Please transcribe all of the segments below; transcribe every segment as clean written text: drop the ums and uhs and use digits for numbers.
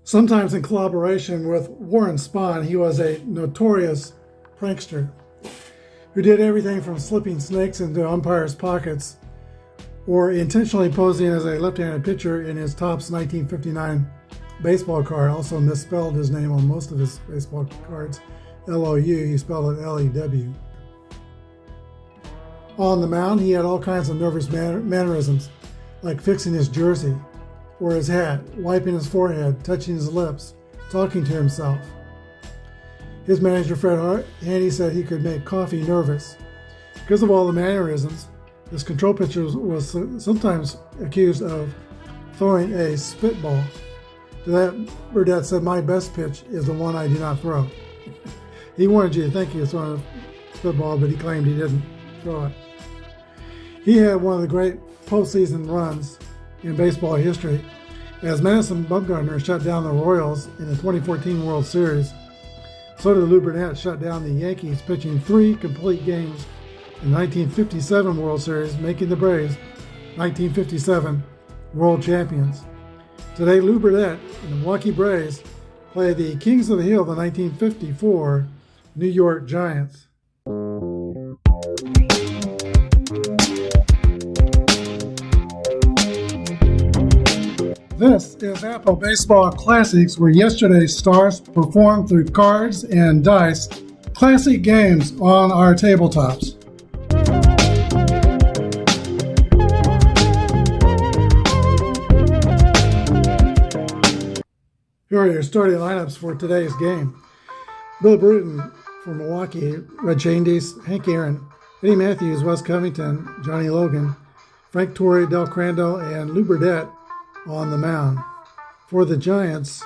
Sometimes in collaboration with Warren Spahn, he was a notorious prankster who did everything from slipping snakes into umpires' pockets or intentionally posing as a left-handed pitcher in his Topps 1959 baseball card. Also misspelled his name on most of his baseball cards. L-O-U, he spelled it L-E-W. On the mound, he had all kinds of nervous mannerisms, like fixing his jersey or his hat, wiping his forehead, touching his lips, talking to himself. His manager, Fred Handy, said he could make coffee nervous. Because of all the mannerisms, this control pitcher was sometimes accused of throwing a spitball. To that, Burdett said, "My best pitch is the one I do not throw." He wanted you to think he was throwing a spitball, but he claimed he didn't throw it. He had one of the great postseason runs in baseball history as Madison Bumgarner shut down the Royals in the 2014 World Series. So did Lou Burnett shut down the Yankees, pitching 3 complete games in the 1957 World Series, making the Braves 1957 world champions. Today, Lou Burnett and the Milwaukee Braves play the Kings of the Hill, the 1954 New York Giants. This is Apba Baseball Classics, where yesterday's stars performed through cards and dice, classic games on our tabletops. Here are your starting lineups for today's game. Bill Bruton for Milwaukee, Red Shandies, Hank Aaron, Eddie Matthews, Wes Covington, Johnny Logan, Frank Torrey, Del Crandall, and Lou Burdett on the mound. For the Giants,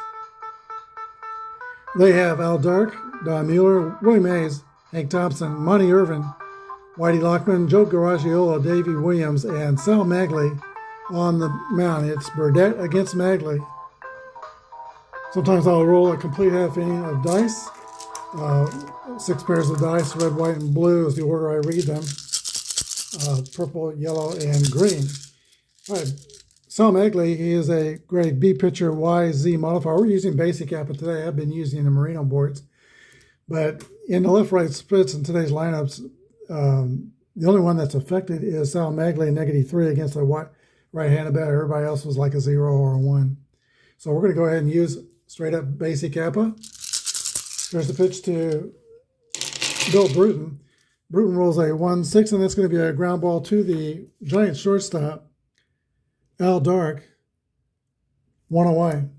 they have Al Dark, Don Mueller, Willie Mays, Hank Thompson, Monty Irvin, Whitey Lockman, Joe Garagiola, Davey Williams, and Sal Magley on the mound. It's Burdett against Magley. Sometimes I'll roll a complete half inning of dice. 6 pairs of dice, red, white, and blue is the order I read them. Purple, yellow, and green. All right. Sal Magley, he is a grade B pitcher, YZ modifier. We're using basic Apba today. I've been using the Merino boards. But in the left-right splits in today's lineups, the only one that's affected is Sal Magley, -3 against a right-handed batter. Everybody else was like a 0 or a 1. So we're going to go ahead and use straight-up basic Apba. Here's the pitch to Bill Bruton. Bruton rolls a 1-6, and that's going to be a ground ball to the Giants shortstop, Al Dark, 1 away.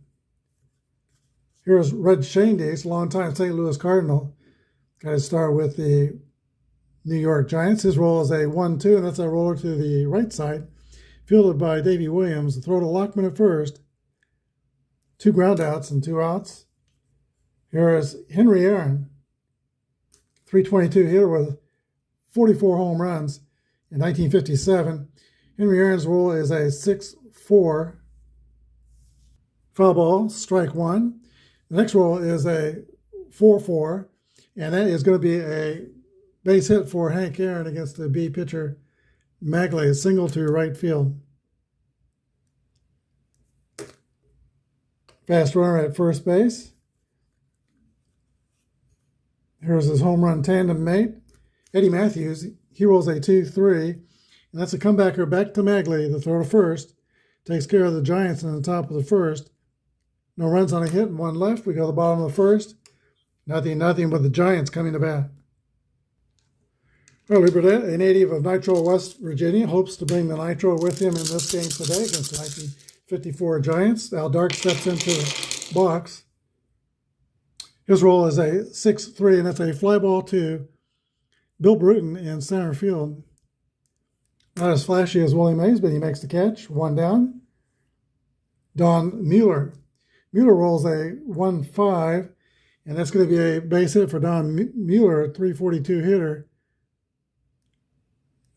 Here's Red Shandies, longtime St. Louis Cardinal. Got to start with the New York Giants. His roll is a 1-2, and that's a roller to the right side, fielded by Davey Williams. The throw to Lockman at first. 2 ground outs and 2 outs. Here is Henry Aaron, 322 hitter with 44 home runs in 1957. Henry Aaron's roll is a 6-4. Foul ball, strike 1. The next roll is a 4-4, and that is going to be a base hit for Hank Aaron against the B pitcher Magley, a single to right field. Fast runner at first base. Here's his home run tandem mate, Eddie Matthews. He rolls a 2-3, and that's a comebacker back to Magley. The throw to first takes care of the Giants in the top of the first. No runs on a hit and 1 left. We go to the bottom of the first. Nothing with the Giants coming to bat. Lou Burdett, a native of Nitro, West Virginia, hopes to bring the Nitro with him in this game today against the 1954 Giants. Al Dark steps into the box. His roll is a 6-3, and that's a fly ball to Bill Bruton in center field. Not as flashy as Willie Mays, but he makes the catch. 1 down. Don Mueller. Mueller rolls a 1-5, and that's going to be a base hit for Don Mueller, a 342 hitter.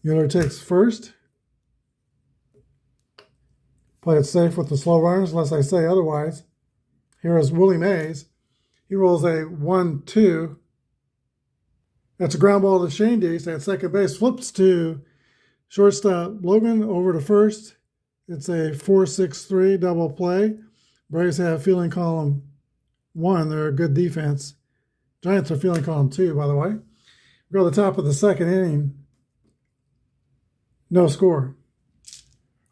Mueller takes first. Play it safe with the slow runners, unless I say otherwise. Here is Willie Mays. He rolls a 1-2. That's a ground ball to Shandies at second base. Flips to shortstop Logan over to first. It's a 4-6-3 double play. Braves have fielding column 1. They're a good defense. Giants are fielding column 2, by the way. We go to the top of the second inning. No score.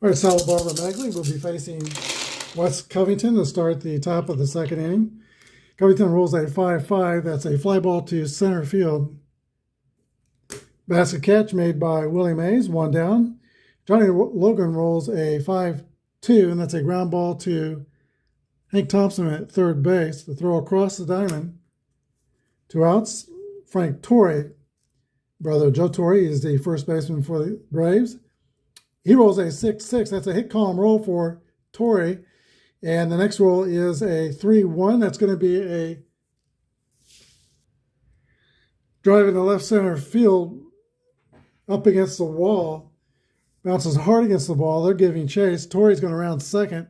All right, Sal Barbara Magley will be facing West Covington to start the top of the second inning. Covington rolls a 5-5. That's a fly ball to center field. Basket catch made by Willie Mays, 1 down. Johnny Logan rolls a 5-2, and that's a ground ball to Hank Thompson at third base. The throw across the diamond. 2 outs. Frank Tourney, brother Joe Torre, is the first baseman for the Braves. He rolls a 6-6. That's a hit column roll for Torre. And the next roll is a 3-1. That's going to be a drive in the left center field up against the wall. Bounces hard against the ball. They're giving chase. Torrey's going to round second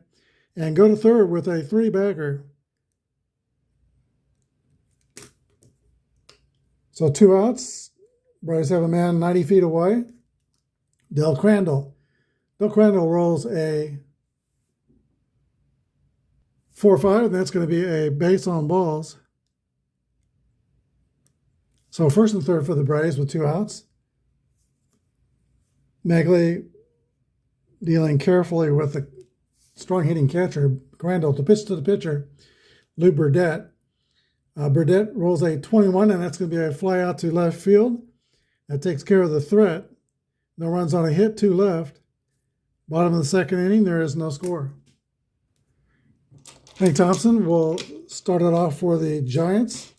and go to third with a 3-bagger. So 2 outs. Braves have a man 90 feet away. Del Crandall. Del Crandall rolls a 4-5, and that's going to be a base on balls. So first and third for the Braves with 2 outs. Magley dealing carefully with the strong hitting catcher, Crandall, to pitch to the pitcher, Lou Burdett. Burdett rolls a 21, and that's going to be a fly out to left field. That takes care of the threat. No runs on a hit, 2 left. Bottom of the second inning, there is no score. Hank Thompson will start it off for the Giants.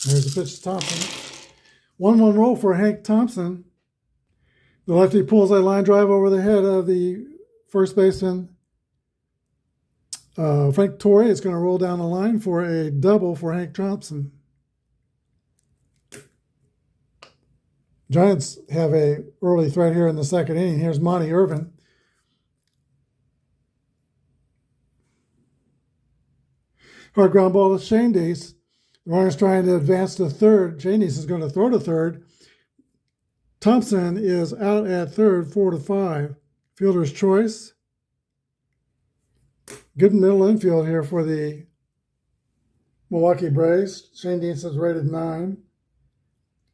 There's the pitch to Thompson. 1-1 roll for Hank Thompson. The lefty pulls a line drive over the head of the first baseman. Frank Torre is going to roll down the line for a double for Hank Thompson. Giants have a early threat here in the second inning. Here's Monty Irvin. Hard ground ball to Shane Deese. The runner's trying to advance to third. Shane Deese is going to throw to third. Thompson is out at third, 4-5. Fielder's choice. Good middle infield here for the Milwaukee Braves. Shane Deese is rated 9.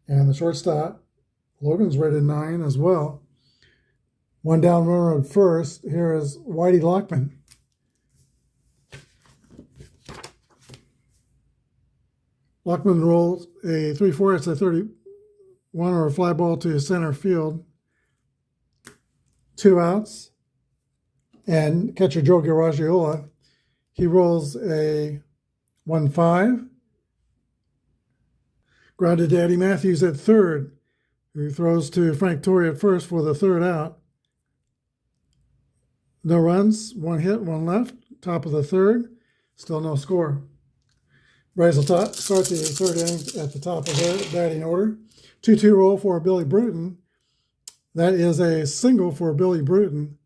And the shortstop, Logan's rated 9 as well. 1 down runner at first. Here is Whitey Lockman. Lockman rolls a 3-4. It's a 31 or a fly ball to center field. 2 outs. And catcher Joe Garagiola, he rolls a 1-5. Grounded to Eddie Matthews at third, who throws to Frank Torre at first for the 3rd out. No runs, 1 hit, 1 left. Top of the 3rd, still no score. Braves will start the 3rd inning at the top of their batting order. 2-2 roll for Billy Bruton. That is a single for Billy Bruton.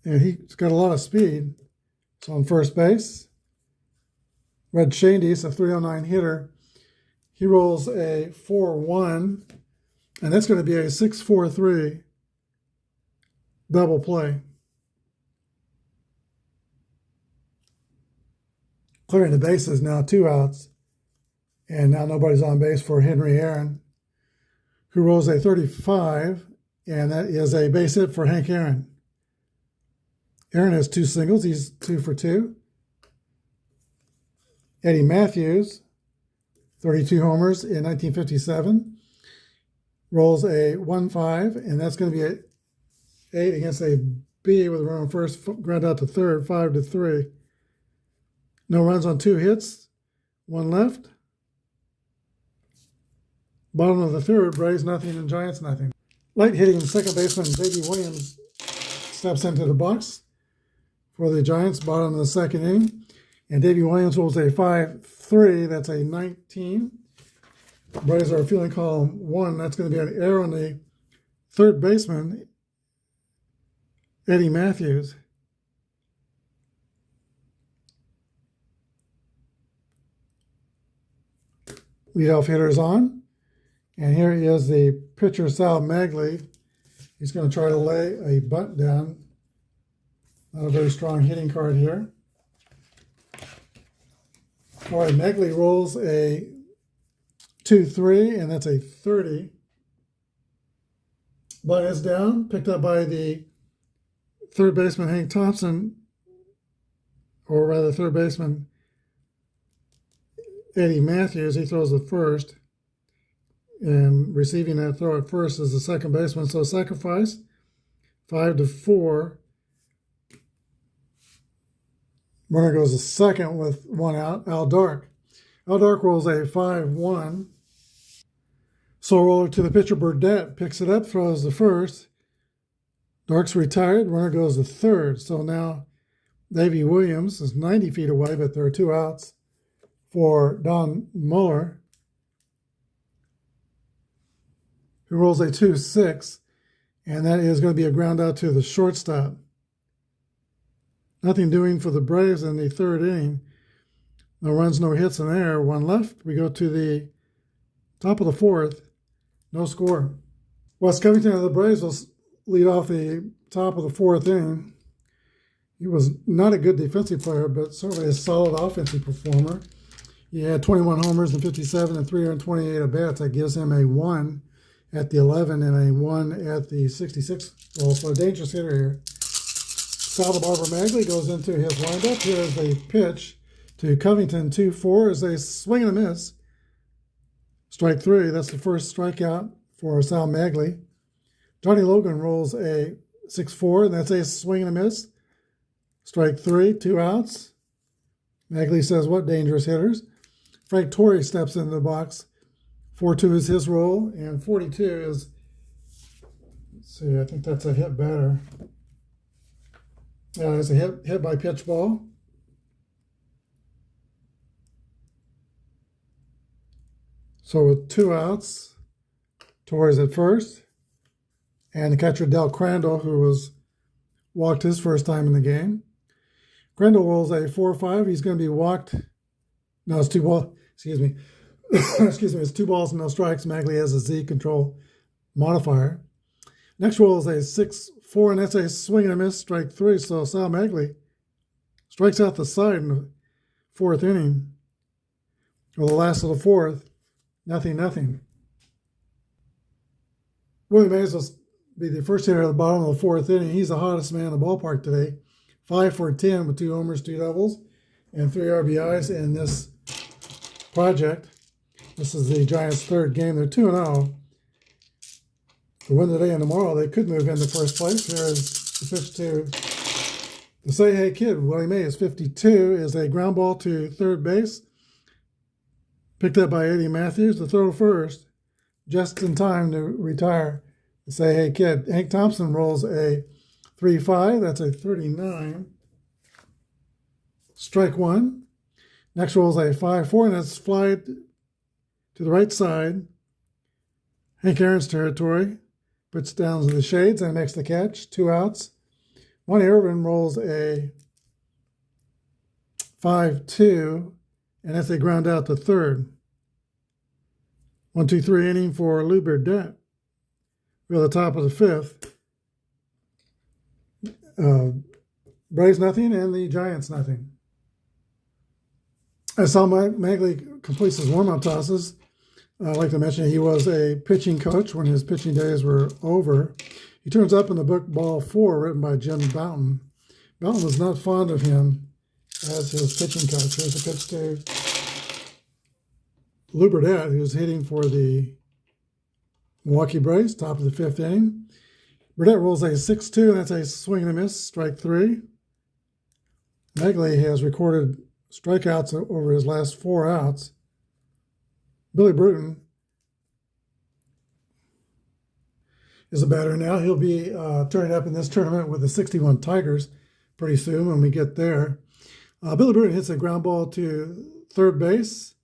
And he's got a lot of speed. It's on first base. Red Shane Deese, a 309 hitter. He rolls a 4-1. And that's going to be a 6-4-3 double play. Clearing the bases now, 2 outs. And now nobody's on base for Henry Aaron, who rolls a 35, and that is a base hit for Hank Aaron. Aaron has 2 singles. He's 2 for 2. Eddie Matthews, 32 homers in 1957, rolls a 1-5, and that's going to be a 8 against a B with a run on first, ground out to third, 5-3. No runs on 2 hits, 1 left. Bottom of the 3rd, Braves nothing and Giants nothing. Light hitting second baseman Davey Williams steps into the box for the Giants, bottom of the 2nd inning. And Davey Williams rolls a 5-3, that's a 19. Braves are fielding column 1. That's going to be an error on the 3rd baseman, Eddie Matthews. Leadoff hitters on. And here is the pitcher, Sal Magley, He's going to try to lay a bunt down. Not a very strong hitting card here. All right, Megley rolls a 2-3, and that's a 30. Bunt is down, picked up by the third baseman, Hank Thompson, or rather third baseman, Eddie Matthews. He throws the first, and receiving that throw at first is the second baseman. So sacrifice, 5-4. Runner goes to second with one out, Al Dark. Al Dark rolls a 5-1. So roller to the pitcher, Burdette picks it up, throws the first. Dark's retired, runner goes to third. So now Davey Williams is 90 feet away, but there are two outs for Don Muller, who rolls a 2-6, and that is going to be a ground out to the shortstop. Nothing doing for the Braves in the third inning. No runs, no hits in there. One left. We go to the top of the fourth. No score. Wes Covington of the Braves will lead off the top of the fourth inning. He was not a good defensive player, but certainly a solid offensive performer. He had 21 homers and 57 and 328 at-bats. That gives him a 1 at the 11 and a 1 at the 66 roll. So a dangerous hitter here. Sal the Barber Megley goes into his windup. Here is a pitch to Covington, 2-4 as they swing and a miss. Strike 3, that's the first strikeout for Sal Megley. Johnny Logan rolls a 6-4, and that's a swing and a miss. Strike 3, 2 outs. Megley says, what dangerous hitters. Frank Torrey steps into the box. 4-2 is his roll, and 42 is, let's see, I think that's a hit batter. Yeah, it's a hit by pitch ball. So with 2 outs, Torres at first, and the catcher Del Crandall, who was walked his first time in the game. Crandall rolls a 4-5. He's going to be walked. No, it's 2 balls. Excuse me. Excuse me. It's 2 balls and no strikes. Megley has a Z control modifier. Next roll is a 6-4, and that's a swing and a miss, strike 3. So Sal Megley strikes out the side in the fourth inning, or the last of the fourth. 0-0. Willie Mays will be the first hitter at the bottom of the fourth inning. He's the hottest man in the ballpark today. 5 for 10 with 2 homers, 2 doubles, and 3 RBIs in this project. This is the Giants' third game. They're 2-0. To win today and tomorrow, they could move into first place. Here is the pitch to the Say Hey Kid. Willie Mays, 52, is a ground ball to third base. Picked up by Eddie Matthews to throw first, just in time to retire the Say Hey Kid. Hank Thompson rolls a 3-5. That's a 39. Strike 1. Next rolls a 5-4, and that's fly to the right side. Hank Aaron's territory. Puts down to the shades and makes the catch. 2 outs. Monty Irvin rolls a 5-2, and that's a ground out to third. 1-2-3 inning for Lou Burdette. We're at the top of the fifth. Braves nothing and the Giants nothing. As Sal Megley completes his warm-up tosses, I'd like to mention he was a pitching coach when his pitching days were over. He turns up in the book Ball 4, written by Jim Bouton. Bouton was not fond of him as his pitching coach. Here's a pitch to Lou Burdette, who's hitting for the Milwaukee Braves, top of the fifth inning. Burdette rolls a 6-2, and that's a swing and a miss, strike 3. Megley has recorded strikeouts over his last 4 outs. Billy Bruton is a batter now. He'll be turning up in this tournament with the 61 Tigers pretty soon when we get there. Billy Bruton hits a ground ball to third base.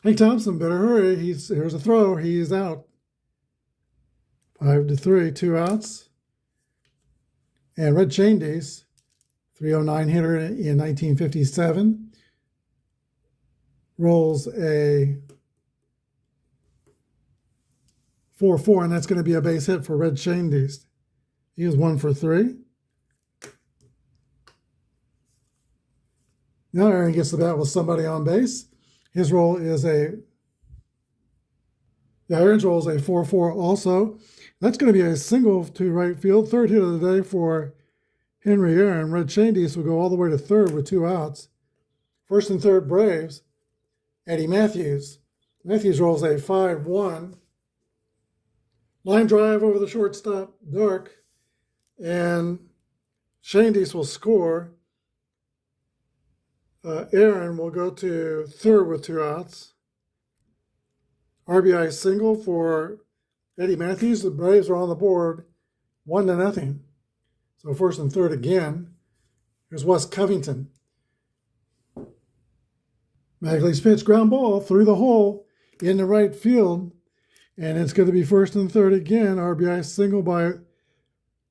Hank Thompson better hurry. Here's a throw. He's out. 5-3, 2 outs. And Red Chaindies, 309 hitter in 1957, rolls a 4-4, and that's going to be a base hit for Red Chaindies. He is 1 for 3. Now Aaron gets the bat with somebody on base. His roll is Aaron's roll is a 4-4 also. That's going to be a single to right field. Third hit of the day for Henry Aaron. Red Shandies will go all the way to third with 2 outs. First and third Braves, Eddie Matthews. Matthews rolls a 5-1. Line drive over the shortstop, Dark. And Shandies will score. Aaron will go to third with 2 outs. RBI single for Eddie Matthews. The Braves are on the board 1-0. So first and third again. Here's Wes Covington. Magley's pitch, ground ball through the hole in the right field. And it's going to be first and third again. RBI single by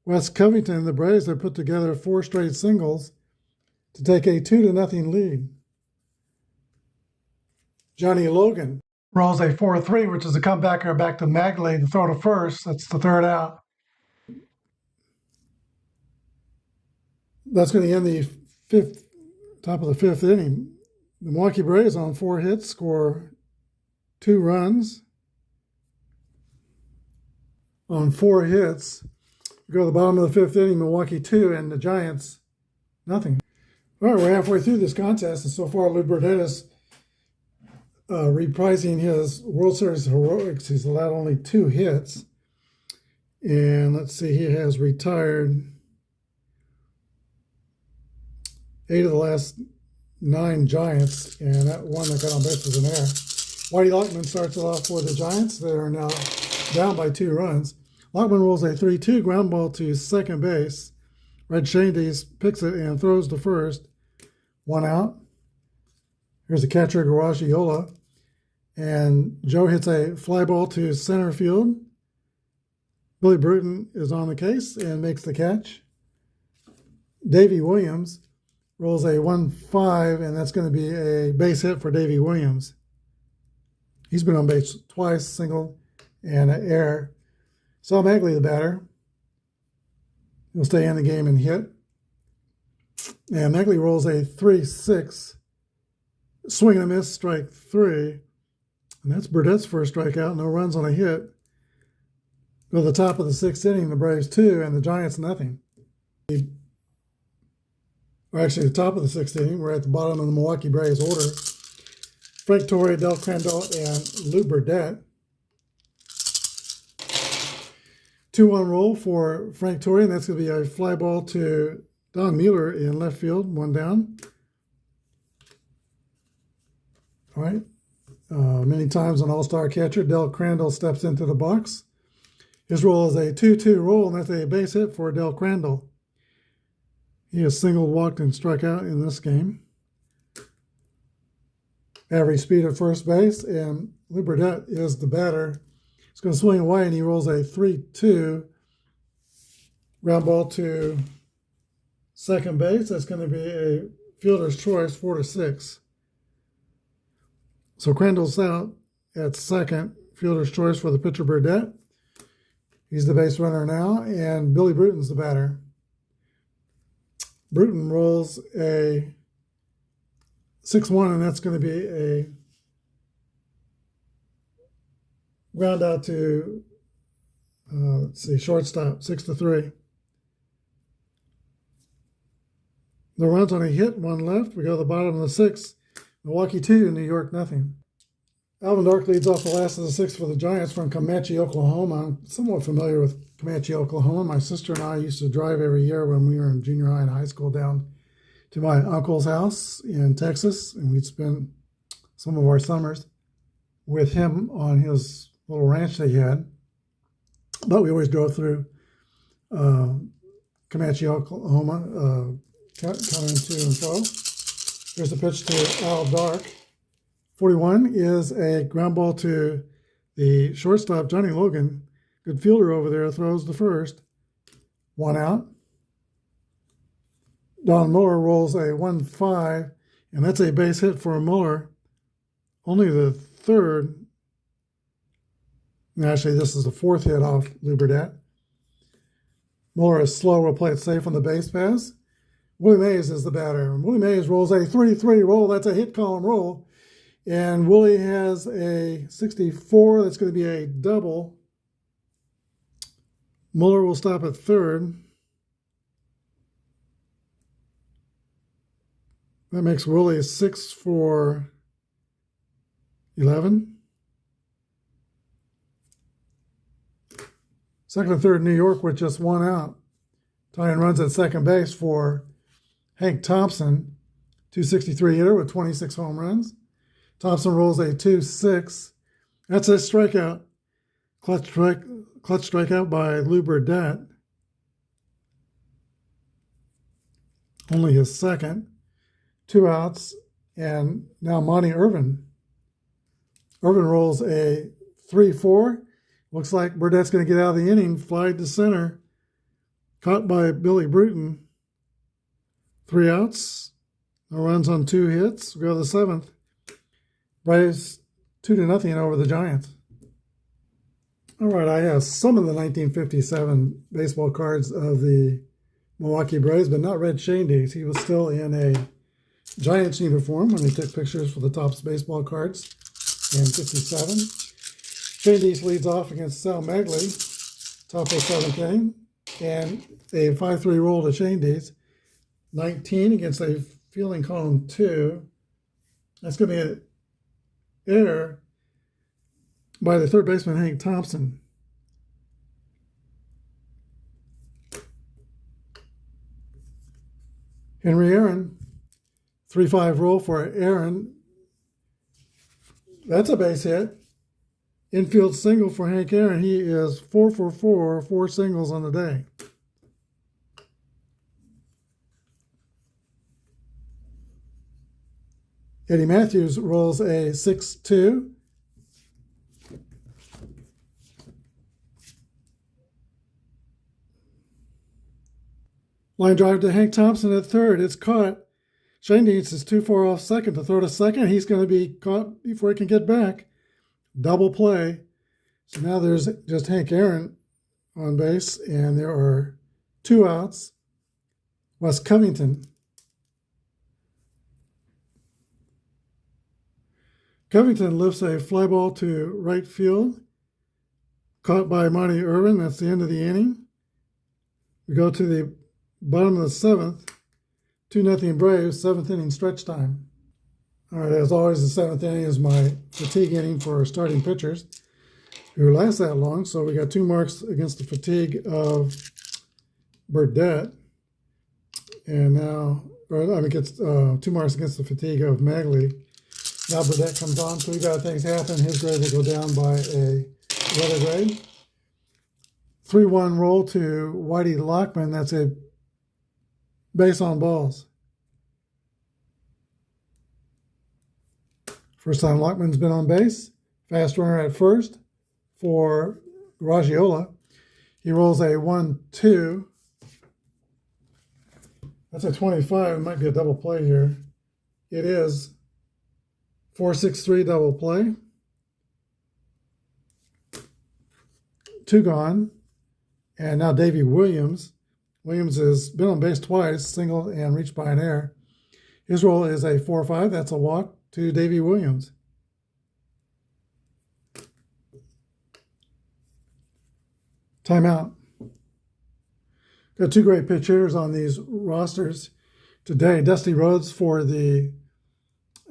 Wes Covington. The Braves have put together 4 straight singles to take a 2-0 lead. Johnny Logan rolls a 4-3, which is a comebacker back to Magley to throw to first. That's the third out. That's going to end the top of the fifth inning. The Milwaukee Braves on 4 hits score 2 runs. On 4 hits, we go to the bottom of the fifth inning, Milwaukee 2, and the Giants nothing. All right, we're halfway through this contest, and so far Lou Burdett is reprising his World Series heroics. He's allowed only 2 hits. And let's see, he has retired 8 of the last 9 Giants, and that one that got on base was an error. Whitey Lockman starts it off for the Giants. They are now down by 2 runs. Lockman rolls a 3-2 ground ball to second base. Red Shandies picks it and throws to first. 1 out. Here's the catcher, Garagiola. And Joe hits a fly ball to center field. Billy Bruton is on the case and makes the catch. Davey Williams rolls a 1-5, and that's going to be a base hit for Davey Williams. He's been on base twice, single and an error. Sal Magley, the batter. He'll stay in the game and hit. And Magley rolls a 3-6. Swing and a miss, strike 3. And that's Burdett's first strikeout. No runs on a hit. Go to the top of the 6th inning, the Braves 2, and the Giants nothing. Or actually, the top of the 6th inning. We're at the bottom of the Milwaukee Braves order. Frank Torrey, Del Crandall, and Lou Burdett. 2-1 roll for Frank Torrey, and that's going to be a fly ball to Don Mueller in left field, 1 down. All right. Many times an all-star catcher, Del Crandall steps into the box. His roll is a 2-2 roll, and that's a base hit for Del Crandall. He has singled, walked, and struck out in this game. Average speed at first base, and Lou Burdett is the batter. He's going to swing away, and he rolls a 3-2 ground ball to second base. That's going to be a fielder's choice, 4-6. So Crandall's out at second, fielder's choice for the pitcher Burdett. He's the base runner now, and Billy Bruton's the batter. Bruton rolls a 6-1, and that's going to be a ground out to, shortstop, 6-3. No runs on a hit, 1 left. We go to the bottom of the 6th. Milwaukee 2, New York nothing. Alvin Dark leads off the last of the 6th for the Giants from Comanche, Oklahoma. I'm somewhat familiar with Comanche, Oklahoma. My sister and I used to drive every year when we were in junior high and high school down to my uncle's house in Texas, and we'd spend some of our summers with him on his little ranch that he had. But we always drove through Comanche, Oklahoma, coming to and fro. Here's the pitch to Al Dark. 41 is a ground ball to the shortstop, Johnny Logan. Good fielder over there, throws the first. 1 out. Don Mueller rolls a 1-5, and that's a base hit for Mueller. Only the third. Actually, this is the 4th hit off Lou Burdett. Muller is slow. We'll play it safe on the base pass. Willie Mays is the batter. Willie Mays rolls a 3-3 roll. That's a hit column roll. And Willie has a 64. That's going to be a double. Muller will stop at third. That makes Willie 6 for 11. Second and third, New York with just one out. Tying runs at second base for Hank Thompson, 263 hitter with 26 home runs. Thompson rolls a 2-6. That's a strikeout. Clutch strikeout by Lou Burdett. Only his second. 2 outs. And now Monty Irvin. Irvin rolls a 3-4. Looks like Burdett's going to get out of the inning. Fly to center. Caught by Billy Bruton. 3 outs. No runs on 2 hits. We go to the 7th. Braves 2-0 over the Giants. All right, I have some of the 1957 baseball cards of the Milwaukee Braves, but not Red Shandy's. He was still in a Giants uniform when he took pictures for the Topps baseball cards in 57. Shandy's leads off against Sal Magley, top of 7th inning, and a 5-3 roll to Shandy's. 19 against a fielding column 2. That's going to be an error by the third baseman, Hank Thompson. Henry Aaron, 3-5 roll for Aaron. That's a base hit. Infield single for Hank Aaron. He is 4 for 4 singles on the day. Eddie Matthews rolls a 6-2. Line drive to Hank Thompson at third. It's caught. Shandy's is too far off second to throw to second. He's going to be caught before he can get back. Double play. So now there's just Hank Aaron on base, and there are 2 outs. Wes Covington. Covington lifts a fly ball to right field. Caught by Monty Irvin. That's the end of the inning. We go to the bottom of the 7th. 2-0 Braves, 7th inning stretch time. All right, as always, the 7th inning is my fatigue inning for starting pitchers who last that long. So we got 2 marks against the fatigue of Burdett. And now, gets 2 marks against the fatigue of Magley. Now Burdett comes on. 3 bad things happen. His grade will go down by a letter grade. 3-1 roll to Whitey Lockman. That's a base on balls. First time Lockman's been on base. Fast runner at first for Garagiola. He rolls a 1-2. That's a 25. It might be a double play here. It is. 4-6-3 double play. 2 gone. And now Davey Williams. Williams has been on base twice, single and reached by an error. His roll is a 4-5. That's a walk to Davey Williams. Timeout. Got 2 great pitch hitters on these rosters today. Dusty Rhodes for the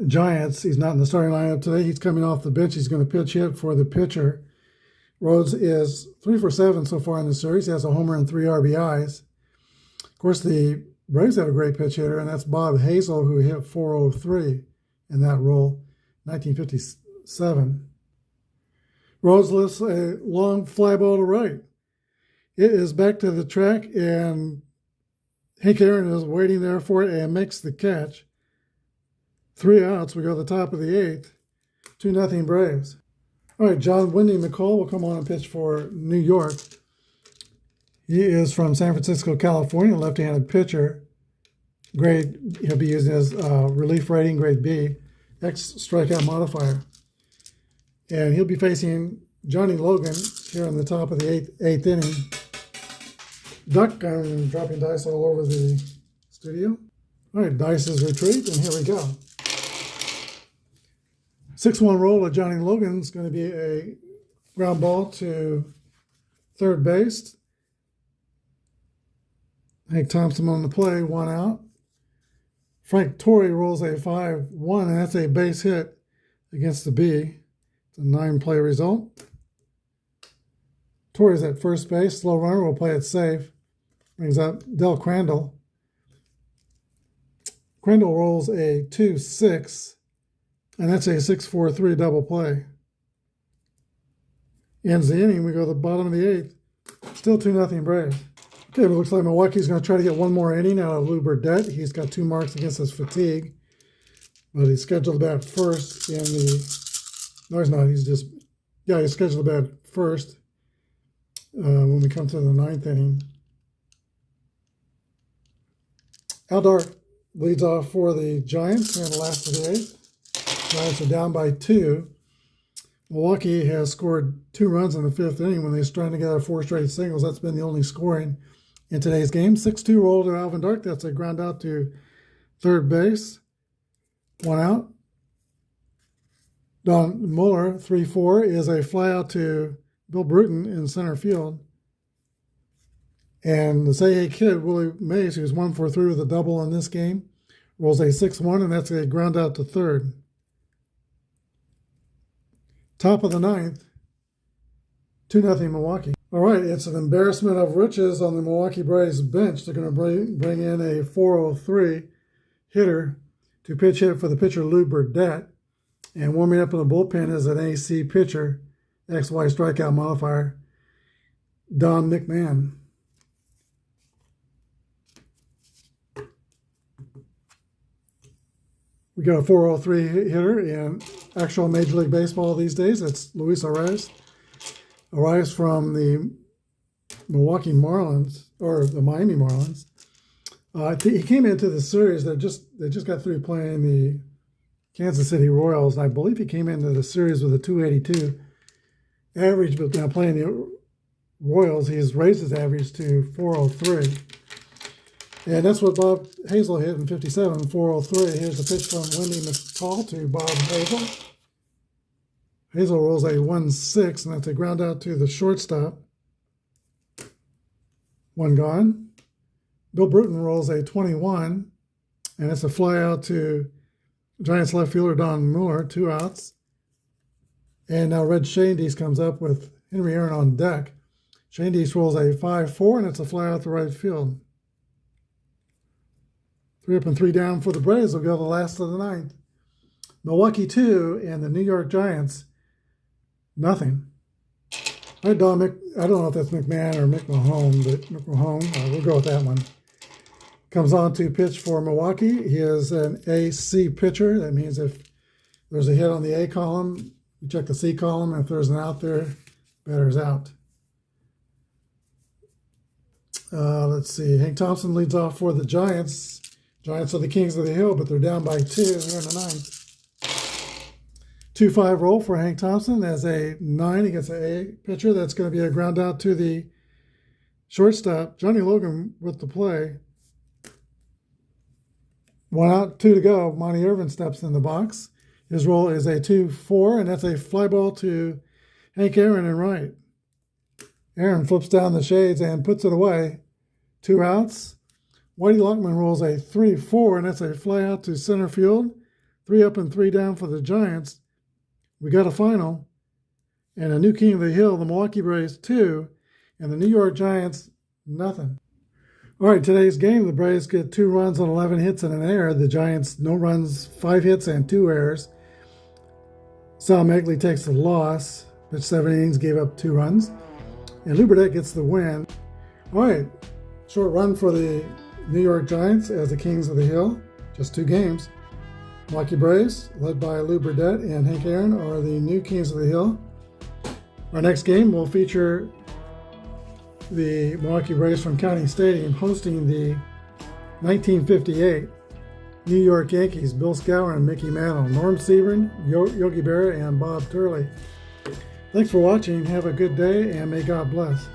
Giants. He's not in the starting lineup today. He's coming off the bench. He's going to pitch hit for the pitcher. Rhodes is 3 for 7 so far in the series. He has a homer and 3 RBIs. Of course, the Braves have a great pitch hitter, and that's Bob Hazel, who hit 403 in that role, 1957. Rhodes lifts a long fly ball to right. It is back to the track, and Hank Aaron is waiting there for it and makes the catch. 3 outs. We go to the top of the 8th. 2-0 Braves. All right, John Wendy McCall will come on and pitch for New York. He is from San Francisco, California, left-handed pitcher. Grade, he'll be using his relief rating, grade B, X strikeout modifier. And he'll be facing Johnny Logan here on the top of the 8th inning. duck. I'm dropping dice all over the studio. All right, dice is retreat, and here we go. 6-1 roll of Johnny Logan's going to be a ground ball to third base. Hank Thompson on the play, 1 out. Frank Tourney rolls a 5-1, and that's a base hit against the B. It's a 9-play result. Torrey's at first base. Slow runner will play it safe. Brings up Del Crandall. Crandall rolls a 2-6, and that's a 6-4-3 double play. Ends the inning. We go to the bottom of the 8th. Still 2-0 Braves. Okay, it looks like Milwaukee's going to try to get one more inning out of Lou Burdette. He's got 2 marks against his fatigue, but he's scheduled to bat first in the... No, he's not. He's scheduled to bat first when we come to the 9th inning. Al Dark leads off for the Giants here in the last of the 8th. Giants are down by 2. Milwaukee has scored 2 runs in the 5th inning when they strung together 4 straight singles. That's been the only scoring in today's game. 6-2 roll to Alvin Dark. That's a ground out to third base. 1 out. Don Muller, 3-4, is a fly out to Bill Bruton in center field. And the Say Hey Kid, Willie Mays, who's 1-for-3 with a double in this game, rolls a 6-1, and that's a ground out to third. Top of the 9th, 2-0 Milwaukee. All right, it's an embarrassment of riches on the Milwaukee Braves bench. They're going to bring in a 403 hitter to pitch hit for the pitcher Lou Burdette. And warming up in the bullpen is an AC pitcher, XY strikeout modifier, Don McMahon. We got a 403 hitter in actual Major League Baseball these days. It's Luis Arias. Arias from the Milwaukee Marlins, or the Miami Marlins. He came into the series. They just got through playing the Kansas City Royals, and I believe he came into the series with a 282 average, but now playing the Royals, he's raised his average to 403. And that's what Bob Hazel hit in 57, 403. Here's the pitch from Wendy McCall to Bob Hazel. Hazel rolls a 1-6, and that's a ground out to the shortstop. 1 gone. Bill Bruton rolls a 21, and it's a fly out to Giants left fielder Don Muller, 2 outs. And now Red Shandies comes up with Henry Aaron on deck. Shandies rolls a 5-4, and it's a fly out to right field. 3 up and 3 down for the Braves. Will go the last of the 9th. Milwaukee 2 and the New York Giants, nothing. All right, Don I don't know if that's McMahon or McMahon, but McMahon, we'll go with that one. Comes on to pitch for Milwaukee. He is an AC pitcher. That means if there's a hit on the A column, you check the C column. If there's an out there, batter's out. Let's see. Hank Thompson leads off for the Giants. Giants are the kings of the hill, but they're down by 2 here in the 9th. 2-5 roll for Hank Thompson as a 9 against an A pitcher. That's going to be a ground out to the shortstop. Johnny Logan with the play. 1 out, 2 to go. Monty Irvin steps in the box. His roll is a 2-4, and that's a fly ball to Hank Aaron in right. Aaron flips down the shades and puts it away. 2 outs. Whitey Lockman rolls a 3-4, and that's a fly out to center field. 3 up and 3 down for the Giants. We got a final. And a new king of the hill, the Milwaukee Braves 2, and the New York Giants, nothing. All right, today's game, the Braves get 2 runs on 11 hits and an error. The Giants, no runs, 5 hits and 2 errors. Sal Megley takes the loss. Pitched 7 innings, gave up 2 runs. And Lou Burdette gets the win. All right, short run for the New York Giants as the kings of the hill. Just 2 games. Milwaukee Braves, led by Lou Burdette and Hank Aaron, are the new kings of the hill. Our next game will feature the Milwaukee Braves from County Stadium hosting the 1958 New York Yankees, Bill Scour and Mickey Mantle, Norm Severn, Yogi Berra, and Bob Turley. Thanks for watching. Have a good day, and may God bless.